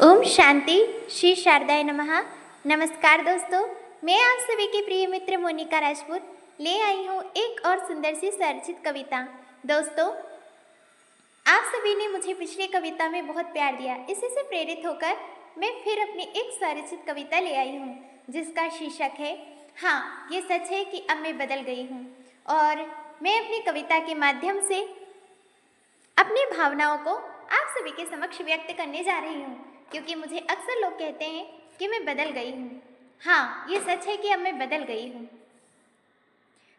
ओम शांति। श्री शारदाय नमः। नमस्कार दोस्तों, मैं आप सभी की प्रिय मित्र मोनिका राजपूत ले आई हूँ एक और सुंदर सी स्वरचित कविता। दोस्तों, आप सभी ने मुझे पिछली कविता में बहुत प्यार दिया, इसी से प्रेरित होकर मैं फिर अपनी एक स्वरचित कविता ले आई हूँ जिसका शीर्षक है हाँ ये सच है कि अब मैं बदल गई हूँ। और मैं अपनी कविता के माध्यम से अपनी भावनाओं को आप सभी के समक्ष व्यक्त करने जा रही हूँ, क्योंकि मुझे अक्सर लोग कहते हैं कि मैं बदल गई हूँ। हाँ, ये सच है कि अब मैं बदल गई हूँ।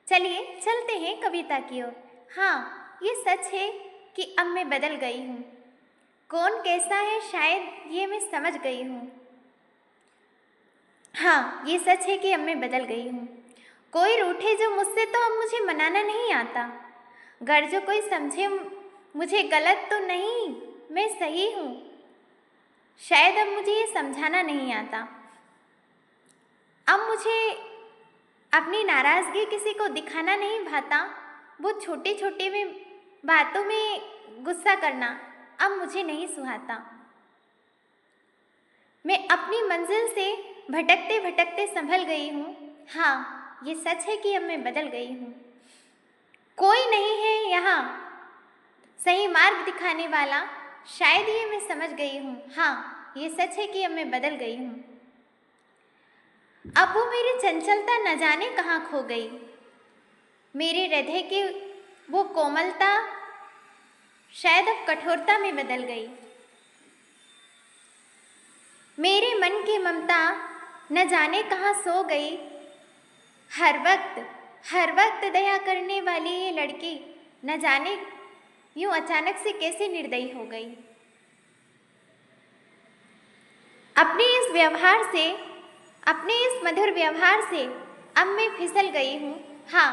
चलिए चलते हैं कविता की ओर। हाँ, ये सच है कि अब मैं बदल गई हूँ। कौन कैसा है शायद ये मैं समझ गई हूँ। हाँ, ये सच है कि अब मैं बदल गई हूँ। कोई रूठे जो मुझसे तो अब मुझे मनाना नहीं आता। घर जो कोई समझे मुझे गलत तो नहीं, मैं सही हूँ। शायद अब मुझे ये समझाना नहीं आता। अब मुझे अपनी नाराज़गी किसी को दिखाना नहीं भाता। वो छोटे छोटे में बातों में गुस्सा करना अब मुझे नहीं सुहाता। मैं अपनी मंजिल से भटकते भटकते संभल गई हूँ। हाँ, ये सच है कि अब मैं बदल गई हूँ। कोई नहीं है यहाँ सही मार्ग दिखाने वाला, शायद ये मैं समझ गई हूँ। हाँ, ये सच है कि अब मैं बदल गई हूँ। अब वो मेरी चंचलता न जाने कहाँ खो गई। मेरे हृदय की वो कोमलता शायद अब कठोरता में बदल गई। मेरे मन की ममता न जाने कहाँ सो गई। हर वक्त दया करने वाली ये लड़की न जाने यूं अचानक से कैसे निर्दयी हो गई। अपने इस मधुर व्यवहार से अब मैं फिसल गई हूँ। हाँ,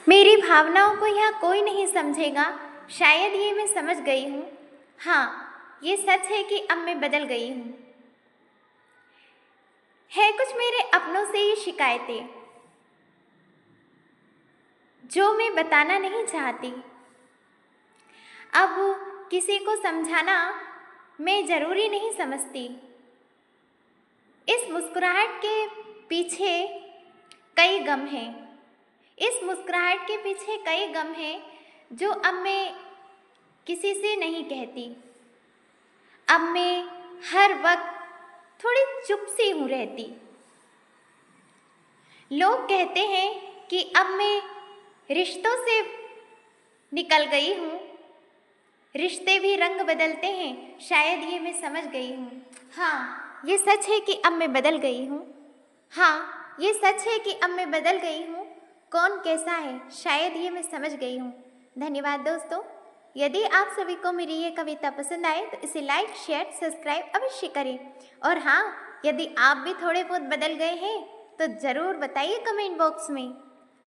मेरी भावनाओं को यहाँ कोई नहीं समझेगा, शायद ये मैं समझ गई हूँ। हाँ, ये सच है कि अब मैं बदल गई हूँ। है कुछ मेरे अपनों से ये शिकायतें जो मैं बताना नहीं चाहती। अब किसी को समझाना मैं ज़रूरी नहीं समझती। इस मुस्कुराहट के पीछे कई गम हैं। इस मुस्कुराहट के पीछे कई गम हैं जो अब मैं किसी से नहीं कहती। अब मैं हर वक्त थोड़ी चुप सी हूँ रहती। लोग कहते हैं कि अब मैं रिश्तों से निकल गई हूँ। रिश्ते भी रंग बदलते हैं, शायद ये मैं समझ गई हूँ। हाँ, ये सच है कि अब मैं बदल गई हूँ। हाँ, ये सच है कि अब मैं बदल गई हूँ। कौन कैसा है शायद ये मैं समझ गई हूँ। धन्यवाद दोस्तों। यदि आप सभी को मेरी ये कविता पसंद आए तो इसे लाइक, शेयर, सब्सक्राइब अवश्य करें। और हाँ, यदि आप भी थोड़े बहुत बदल गए हैं तो ज़रूर बताइए कमेंट बॉक्स में।